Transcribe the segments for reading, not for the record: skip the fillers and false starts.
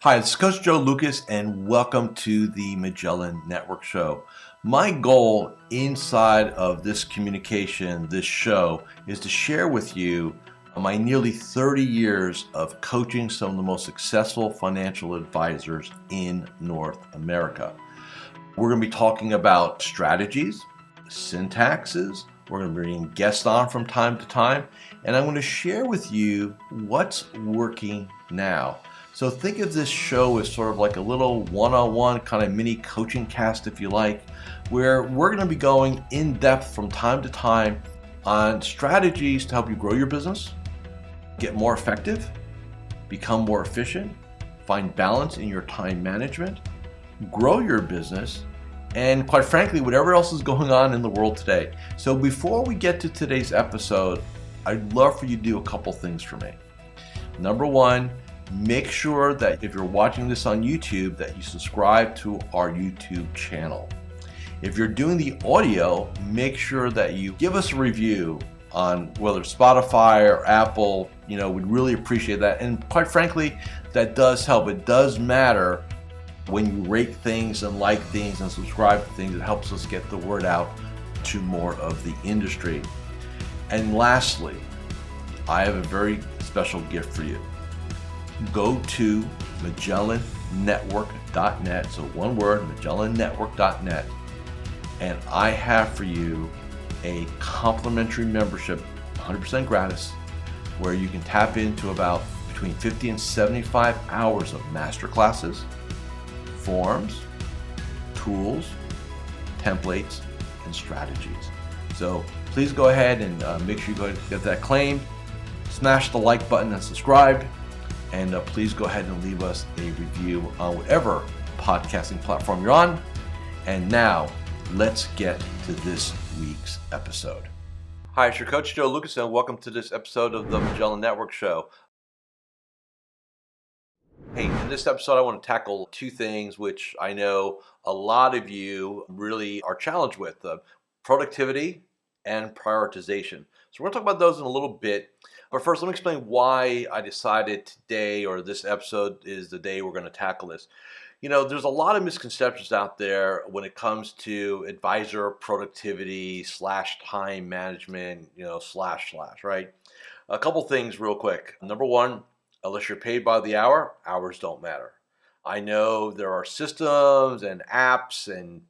Hi, it's Coach Joe Lucas, and welcome to the Magellan Network Show. My goal inside of this communication, this show, is to share with you my nearly 30 years of coaching some of the most successful financial advisors in North America. We're going to be talking about strategies, syntaxes. We're going to be bringing guests on from time to time, and I'm going to share with you what's working now. So think of this show as sort of like a little one-on-one kind of mini coaching cast, if you like, where we're going to be going in depth from time to time on strategies to help you grow your business, get more effective, become more efficient, find balance in your time management, grow your business, and quite frankly, whatever else is going on in the world today. So before we get to today's episode, I'd love for you to do a couple things for me. Number one, make sure that if you're watching this on YouTube, that you subscribe to our YouTube channel. If you're doing the audio, make sure that you give us a review on whether Spotify or Apple. We'd really appreciate that. And quite frankly, that does help. It does matter when you rate things and like things and subscribe to things. It helps us get the word out to more of the industry. And lastly, I have a very special gift for you. Go to MagellanNetwork.net, so one word, MagellanNetwork.net, and I have for you a complimentary membership, 100% gratis, where you can tap into about between 50 and 75 hours of masterclasses, forms, tools, templates, and strategies. So please go ahead and make sure you go get that claimed, smash the like button and subscribe. And please go ahead and leave us a review on whatever podcasting platform you're on. And now, let's get to this week's episode. Hi, it's your Coach Joe Lucas, and welcome to this episode of the Magellan Network Show. Hey, in this episode, I want to tackle two things which I know a lot of you really are challenged with, productivity and prioritization. So we're going to talk about those in a little bit. But first, let me explain why I decided today or this episode is the day we're going to tackle this. There's a lot of misconceptions out there when it comes to advisor productivity / time management, / right? A couple things real quick. Number one, unless you're paid by the hour, hours don't matter. I know there are systems and apps and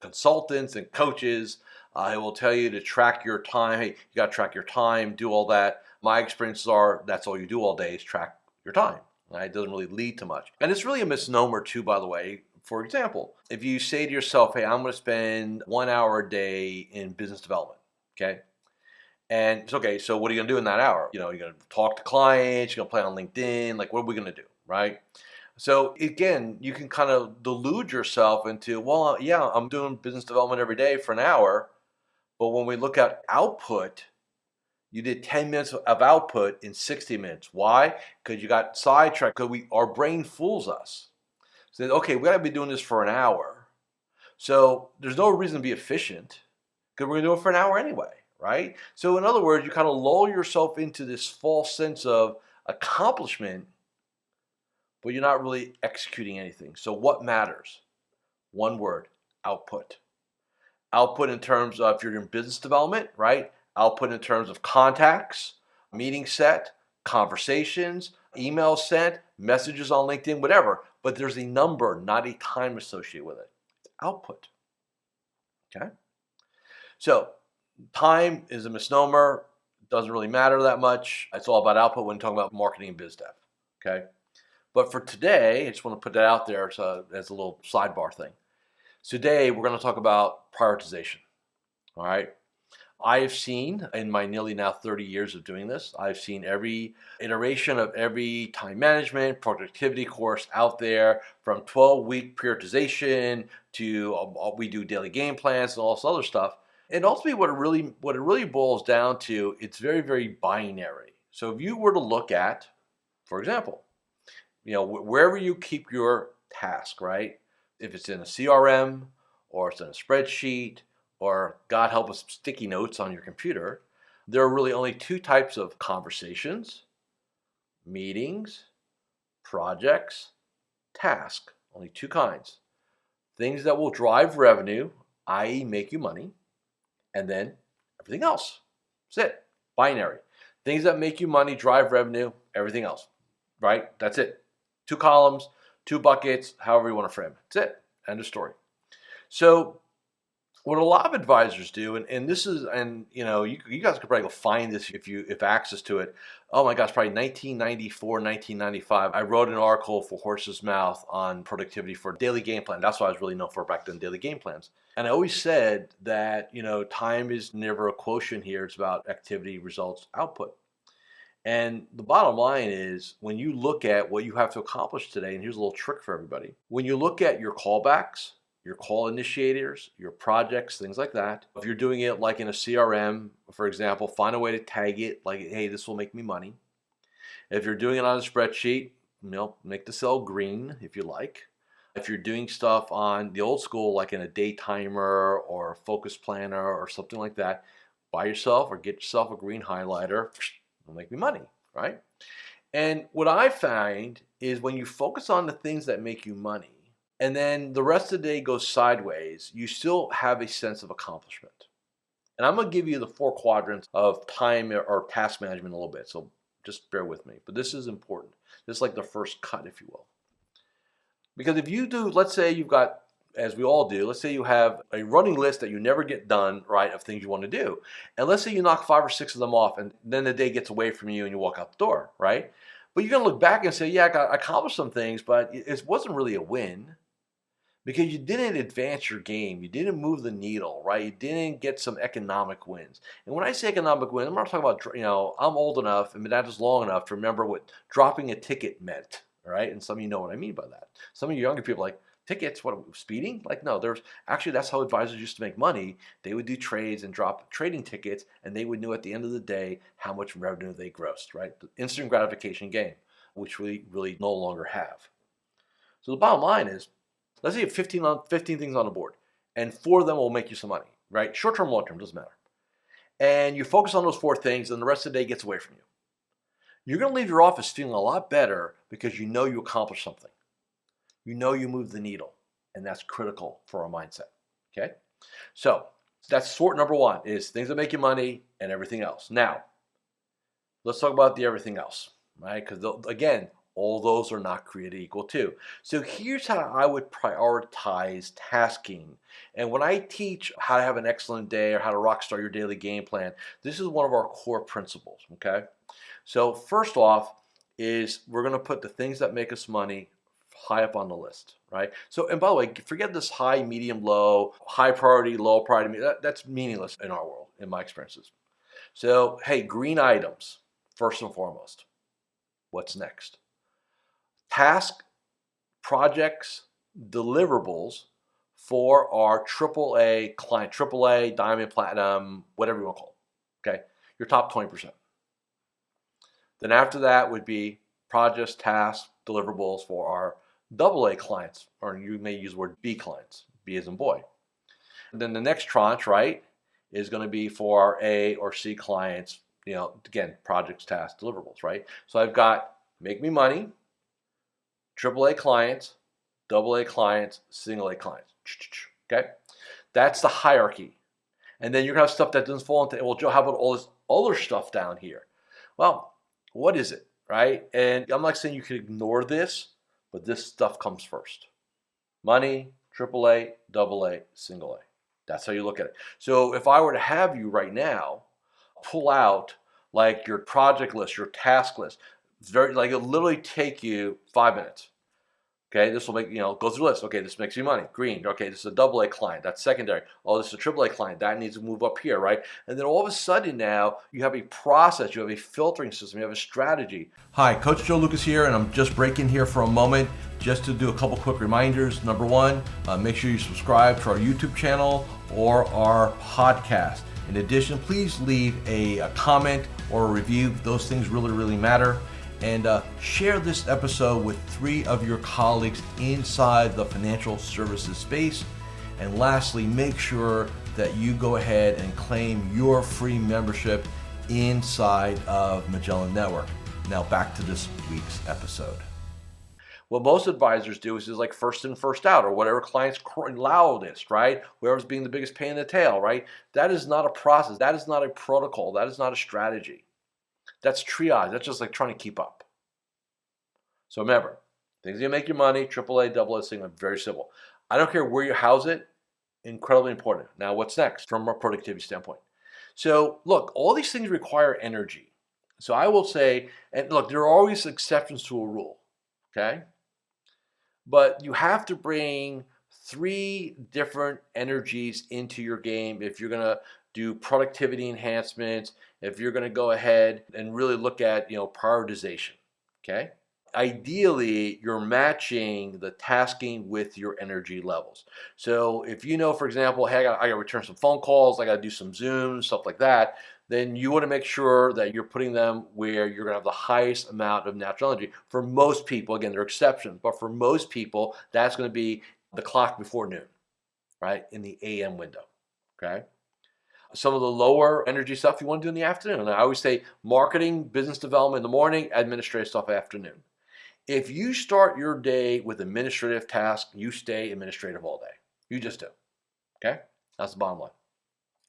consultants and coaches who will tell you to track your time. Hey, you got to track your time, do all that. My experiences are that's all you do all day is track your time. Right? It doesn't really lead to much. And it's really a misnomer too, by the way. For example, if you say to yourself, hey, I'm going to spend 1 hour a day in business development, okay? And it's okay, so what are you going to do in that hour? You're going to talk to clients, you're going to play on LinkedIn, like what are we going to do, right? So again, you can kind of delude yourself into, well, yeah, I'm doing business development every day for an hour, but when we look at output, you did 10 minutes of output in 60 minutes. Why? Because you got sidetracked. Because our brain fools us. So, okay, we got to be doing this for an hour. So there's no reason to be efficient because we're going to do it for an hour anyway, right? So in other words, you kind of lull yourself into this false sense of accomplishment, but you're not really executing anything. So what matters? One word, output. Output in terms of if you're in business development, right? Output in terms of contacts, meetings set, conversations, emails sent, messages on LinkedIn, whatever. But there's a number, not a time associated with it. It's output. Okay? So time is a misnomer. It doesn't really matter that much. It's all about output when talking about marketing and biz dev. Okay? But for today, I just want to put that out there as a little sidebar thing. Today, we're going to talk about prioritization. All right? I have seen in my nearly now 30 years of doing this, I've seen every iteration of every time management, productivity course out there, from 12-week prioritization to we do daily game plans and all this other stuff. And ultimately, what it really boils down to, it's very, very binary. So if you were to look at, for example, wherever you keep your task, right? If it's in a CRM or it's in a spreadsheet, or God help us, sticky notes on your computer, there are really only two types of conversations: meetings, projects, task, only two kinds. Things that will drive revenue, i.e. make you money, and then everything else. That's it. Binary. Things that make you money, drive revenue, everything else. Right? That's it. Two columns, two buckets, however you want to frame it. That's it. End of story. So what a lot of advisors do, and this is, and you guys could probably go find this if access to it. Oh my gosh, probably 1994, 1995. I wrote an article for Horse's Mouth on productivity for daily game plan. That's what I was really known for back then, daily game plans. And I always said that, time is never a quotient here. It's about activity, results, output. And the bottom line is, when you look at what you have to accomplish today, and here's a little trick for everybody. When you look at your callbacks, your call initiators, your projects, things like that. If you're doing it like in a CRM, for example, find a way to tag it like, hey, this will make me money. If you're doing it on a spreadsheet, make the cell green if you like. If you're doing stuff on the old school, like in a day timer or a focus planner or something like that, buy yourself or get yourself a green highlighter, it'll make me money, right? And what I find is when you focus on the things that make you money, and then the rest of the day goes sideways, you still have a sense of accomplishment. And I'm going to give you the 4 quadrants of time or task management in a little bit, so just bear with me. But this is important. This is like the first cut, if you will. Because if you do, let's say you've got, as we all do, let's say you have a running list that you never get done, right, of things you want to do. And let's say you knock 5 or 6 of them off, and then the day gets away from you and you walk out the door, right? But you're going to look back and say, yeah, I accomplished some things, but it wasn't really a win. Because you didn't advance your game. You didn't move the needle, right? You didn't get some economic wins. And when I say economic wins, I'm not talking about, I'm old enough and that is long enough to remember what dropping a ticket meant, right? And some of you know what I mean by that. Some of you younger people are like, tickets, what, speeding? Like, no, that's how advisors used to make money. They would do trades and drop trading tickets, and they would know at the end of the day how much revenue they grossed, right? The instant gratification game, which we really no longer have. So the bottom line is, let's say you have 15 things on the board, and 4 of them will make you some money, right? Short-term, long-term, doesn't matter. And you focus on those 4 things, and the rest of the day gets away from you. You're going to leave your office feeling a lot better because you know you accomplished something. You know you moved the needle, and that's critical for our mindset, okay? So that's sort number 1, is things that make you money and everything else. Now, let's talk about the everything else, right? Because, again, all those are not created equal too. So here's how I would prioritize tasking. And when I teach how to have an excellent day or how to rockstar your daily game plan, this is one of our core principles, okay? So first off is we're going to put the things that make us money high up on the list, right? So, and by the way, forget this high, medium, low, high priority, low priority. That's meaningless in our world, in my experiences. So, hey, green items, first and foremost. What's next? Task, projects, deliverables for our AAA client, AAA, Diamond, Platinum, whatever you want to call it, okay? Your top 20%. Then after that would be projects, tasks, deliverables for our AA clients, or you may use the word B clients, B as in boy. And then the next tranche, right, is going to be for our A or C clients, again, projects, tasks, deliverables, right? So I've got make me money, AAA clients, AA clients, single A clients. Okay? That's the hierarchy. And then you're going to have stuff that doesn't fall into, well, Joe, how about all this other stuff down here? Well, what is it, right? And I'm not saying you can ignore this, but this stuff comes first. Money, AAA, AA, single A. That's how you look at it. So if I were to have you right now pull out like your project list, your task list, it's very, like, it'll literally take you 5 minutes. Okay, this will make, go through the list. Okay, this makes me money. Green. Okay, this is a AA client. That's secondary. Oh, this is a AAA client. That needs to move up here, right? And then all of a sudden now you have a process. You have a filtering system. You have a strategy. Hi, Coach Joe Lukacs here, and I'm just breaking here for a moment just to do a couple quick reminders. Number 1, make sure you subscribe to our YouTube channel or our podcast. In addition, please leave a comment or a review. Those things really, really matter. And share this episode with 3 of your colleagues inside the financial services space. And lastly, make sure that you go ahead and claim your free membership inside of Magellan Network. Now back to this week's episode. What most advisors do is like first in, first out, or whatever client's loudest, right? Whoever's being the biggest pain in the tail, right? That is not a process. That is not a protocol. That is not a strategy. That's triage. That's just like trying to keep up. So remember, things that make you money, AAA, AA, sigma, very simple. I don't care where you house it, incredibly important. Now, what's next from a productivity standpoint? So look, all these things require energy. So I will say, and look, there are always exceptions to a rule, okay? But you have to bring 3 different energies into your game if you're gonna do productivity enhancements, if you're gonna go ahead and really look at prioritization. Okay. Ideally, you're matching the tasking with your energy levels. So if you know, for example, hey, I got to return some phone calls, I got to do some Zooms, stuff like that, then you want to make sure that you're putting them where you're going to have the highest amount of natural energy. For most people, again, there are exceptions, but for most people, that's going to be the clock before noon, right? In the AM window, okay? Some of the lower energy stuff you want to do in the afternoon. And I always say marketing, business development in the morning, administrative stuff afternoon. If you start your day with administrative tasks, you stay administrative all day. You just do. Okay? That's the bottom line.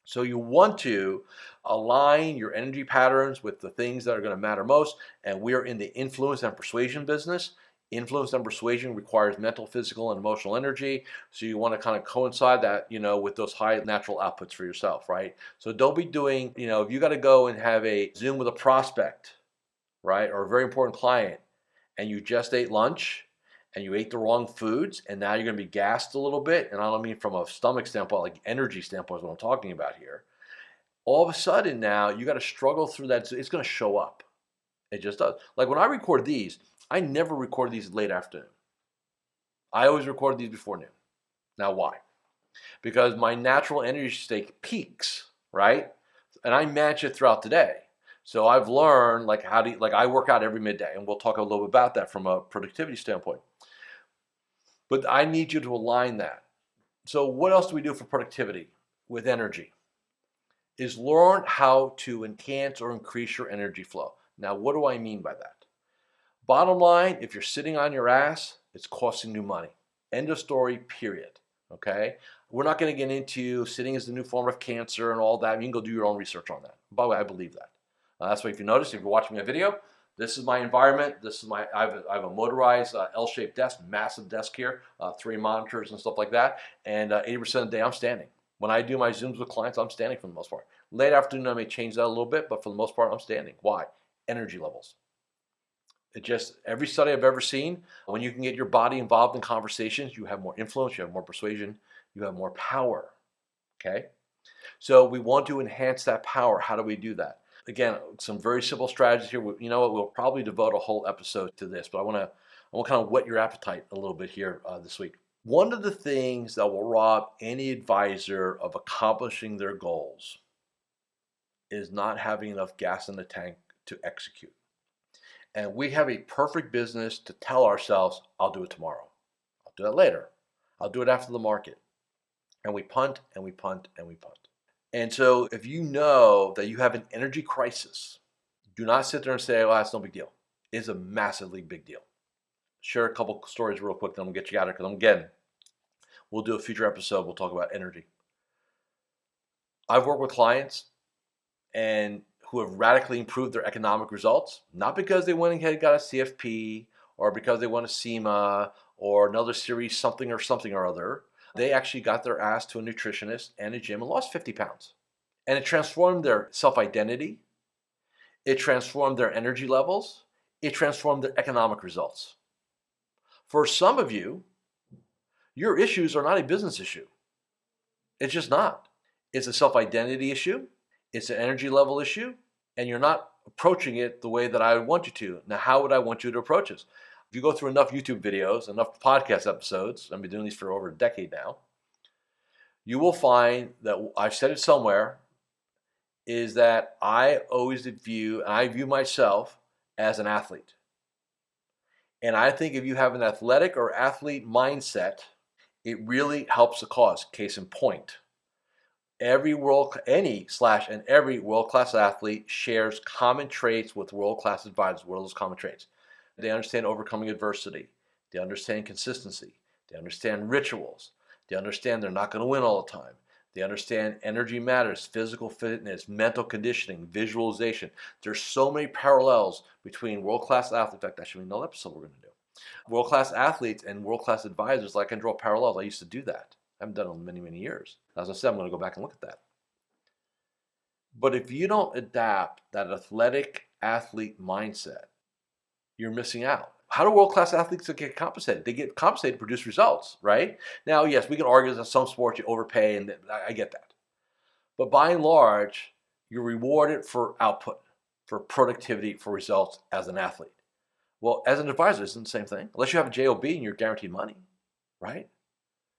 So you want to align your energy patterns with the things that are going to matter most. And we're in the influence and persuasion business. Influence and persuasion requires mental, physical, and emotional energy. So you want to kind of coincide that, with those high natural outputs for yourself, right? So don't be doing, if you got to go and have a Zoom with a prospect, right, or a very important client, and you just ate lunch and you ate the wrong foods and now you're going to be gassed a little bit, and I don't mean from a stomach standpoint, like energy standpoint is what I'm talking about here. All of a sudden now you got to struggle through that. It's going to show up. It just does. Like when I record these, I never record these late afternoon. I always record these before noon. Now why? Because my natural energy state peaks, right? And I match it throughout the day. So I've learned like I work out every midday, and we'll talk a little bit about that from a productivity standpoint. But I need you to align that. So what else do we do for productivity with energy? Is learn how to enhance or increase your energy flow. Now, what do I mean by that? Bottom line, if you're sitting on your ass, it's costing you money. End of story, period. Okay? We're not going to get into sitting is the new form of cancer and all that. You can go do your own research on that. By the way, I believe that. That's why if you notice, if you're watching my video, this is my environment. This is I have a motorized L-shaped desk, massive desk here, 3 monitors and stuff like that. And 80% of the day I'm standing. When I do my Zooms with clients, I'm standing for the most part. Late afternoon, I may change that a little bit, but for the most part, I'm standing. Why? Energy levels. It just, every study I've ever seen, when you can get your body involved in conversations, you have more influence, you have more persuasion, you have more power. Okay? So we want to enhance that power. How do we do that? Again, some very simple strategies here. You know what? We'll probably devote a whole episode to this, but I want to kind of whet your appetite a little bit here this week. One of the things that will rob any advisor of accomplishing their goals is not having enough gas in the tank to execute. And we have a perfect business to tell ourselves, I'll do it tomorrow. I'll do that later. I'll do it after the market. And we punt and we punt and we punt. And so if you know that you have an energy crisis, do not sit there and say, well, that's no big deal. It's a massively big deal. Share a couple stories real quick, then we'll get you out of here. Because we'll do a future episode. We'll talk about energy. I've worked with clients and who have radically improved their economic results, not because they went ahead and got a CFP or because they won a SEMA or another series something or other. They actually got their ass to a nutritionist and a gym and lost 50 pounds. And it transformed their self-identity. It transformed their energy levels. It transformed their economic results. For some of you, your issues are not a business issue. It's just not. It's a self-identity issue. It's an energy level issue. And you're not approaching it the way that I would want you to. Now, how would I want you to approach this? If you go through enough YouTube videos, enough podcast episodes, I've been doing these for over a decade now, you will find that I've said it somewhere, is that I view myself as an athlete. And I think if you have an athletic or athlete mindset, it really helps the cause. Case in point, every world-class athlete shares common traits with world-class advisors. What are those common traits? They understand overcoming adversity. They understand consistency. They understand rituals. They understand they're not going to win all the time. They understand energy matters, physical fitness, mental conditioning, visualization. There's so many parallels between world-class athletes. In fact, that should be another episode we're going to do. World-class athletes and world-class advisors. I can draw parallels. I used to do that. I haven't done it in many, many years. As I said, I'm going to go back and look at that. But if you don't adapt that athletic athlete mindset, you're missing out. How do world-class athletes get compensated? They get compensated to produce results, right? Now, yes, we can argue that some sports you overpay, and I get that. But by and large, you're rewarded for output, for productivity, for results as an athlete. Well, as an advisor, it's the same thing. Unless you have a JOB and you're guaranteed money, right?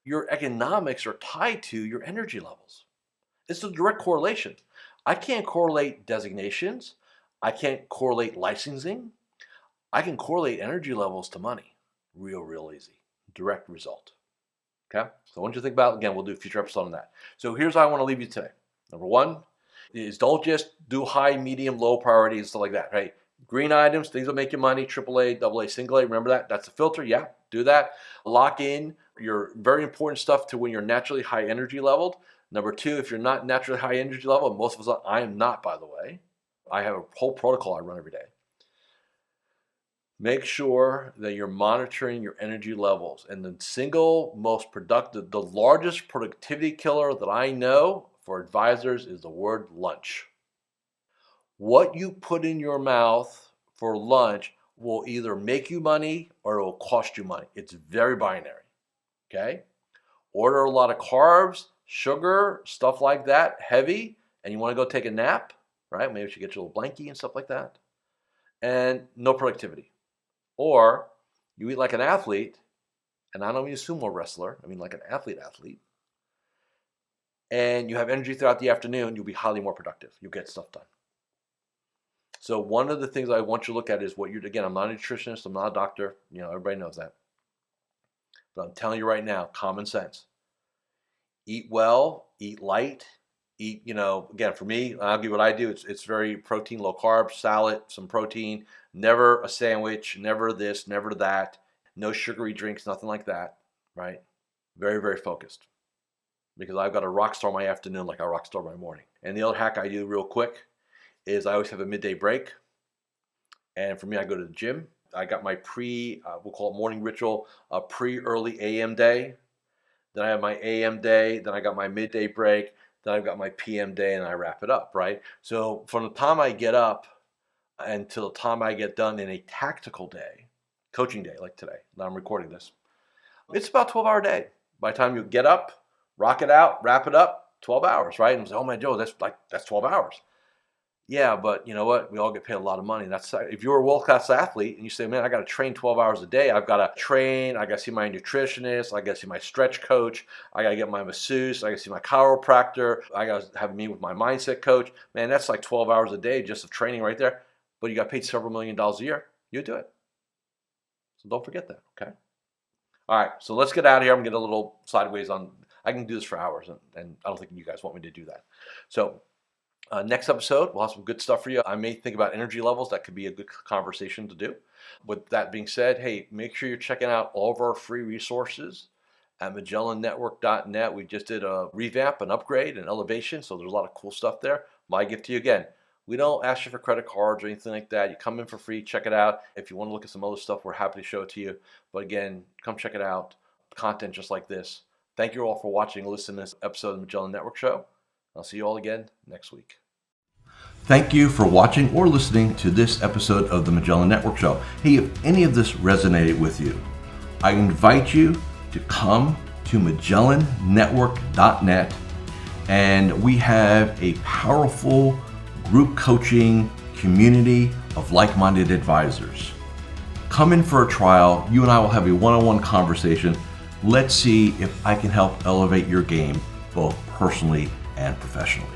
Your economics are tied to your energy levels. It's a direct correlation. I can't correlate designations. I can't correlate licensing. I can correlate energy levels to money. Real easy. Direct result. Okay? So I want you to think about, again, we'll do a future episode on that. So here's how I want to leave you today. Number one is don't just do high, medium, low priority and stuff like that, right? Green items, things that make you money, AAA, AA, single A, remember that? That's the filter, yeah, do that. Lock in your very important stuff to when you're naturally high energy leveled. Number two, if you're not naturally high energy level, most of us, I am not, by the way. I have a whole protocol I run every day. Make sure that you're monitoring your energy levels. And the single most productive, the largest productivity killer that I know for advisors is the word lunch. What you put in your mouth for lunch will either make you money or it will cost you money. It's very binary, okay? Order a lot of carbs, sugar, stuff like that, heavy, and you want to go take a nap, right? Maybe you should get your little blankie and stuff like that. And no productivity. Or you eat like an athlete, and I don't mean a sumo wrestler, I mean like an athlete, and you have energy throughout the afternoon, you'll be highly more productive. You'll get stuff done. So one of the things I want you to look at is what you're, again, I'm not a nutritionist, I'm not a doctor, everybody knows that. But I'm telling you right now, common sense. Eat well, eat light, eat, again, for me, I'll give you what I do. It's very protein, low carb, salad, some protein, never a sandwich, never this, never that, no sugary drinks, nothing like that, right? Very focused. Because I've got to rock star my afternoon like I rock star my morning. And the other hack I do real quick is I always have a midday break. And for me, I go to the gym. I got my we'll call it morning ritual, a pre-early AM day. Then I have my AM day. Then I got my midday break. Then I've got my PM day, and I wrap it up, right? So from the time I get up until the time I get done in a tactical day, coaching day like today, now I'm recording this, it's about a 12-hour day. By the time you get up, rock it out, wrap it up, 12 hours, right? And say, oh my Joe, that's 12 hours. Yeah, but you know what? We all get paid a lot of money. That's if you're a world-class athlete and you say, man, I got to train 12 hours a day. I've got to train. I got to see my nutritionist. I got to see my stretch coach. I got to get my masseuse. I got to see my chiropractor. I got to have a meeting with my mindset coach. Man, that's like 12 hours a day just of training right there. But you got paid several $1 million a year. You do it. So don't forget that, okay? All right, so let's get out of here. I'm going to get a little sideways on. I can do this for hours, and I don't think you guys want me to do that. So next episode, we'll have some good stuff for you. I may think about energy levels. That could be a good conversation to do. With that being said, hey, make sure you're checking out all of our free resources at MagellanNetwork.net. We just did a revamp, an upgrade, an elevation, so there's a lot of cool stuff there. My gift to you again, we don't ask you for credit cards or anything like that. You come in for free, check it out. If you want to look at some other stuff, we're happy to show it to you. But again, come check it out. Content just like this. Thank you all for watching and listening to this episode of the Magellan Network Show. I'll see you all again next week. Thank you for watching or listening to this episode of the Magellan Network Show. Hey, if any of this resonated with you, I invite you to come to MagellanNetwork.net, and we have a powerful group coaching community of like-minded advisors. Come in for a trial. You and I will have a one-on-one conversation. Let's see if I can help elevate your game both personally and professionally.